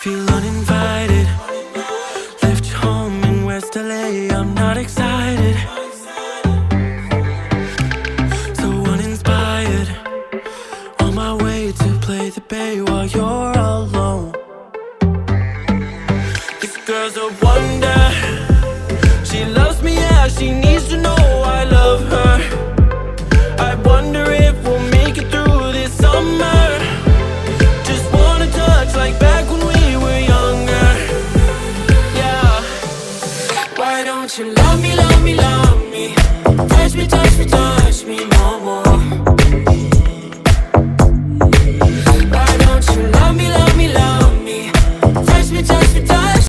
Feel uninvited. Left home in West LA, I'm not excited. So uninspired. On my way to play the bay while you're alone. This girl's a wonder. She loves me, yeah, she needs to know I love her. I wonder if we'll make it through this summer. Just wanna touch like back when we were younger. Yeah. Why don't you love me, love me, love me? Touch me, touch me, touch me no more.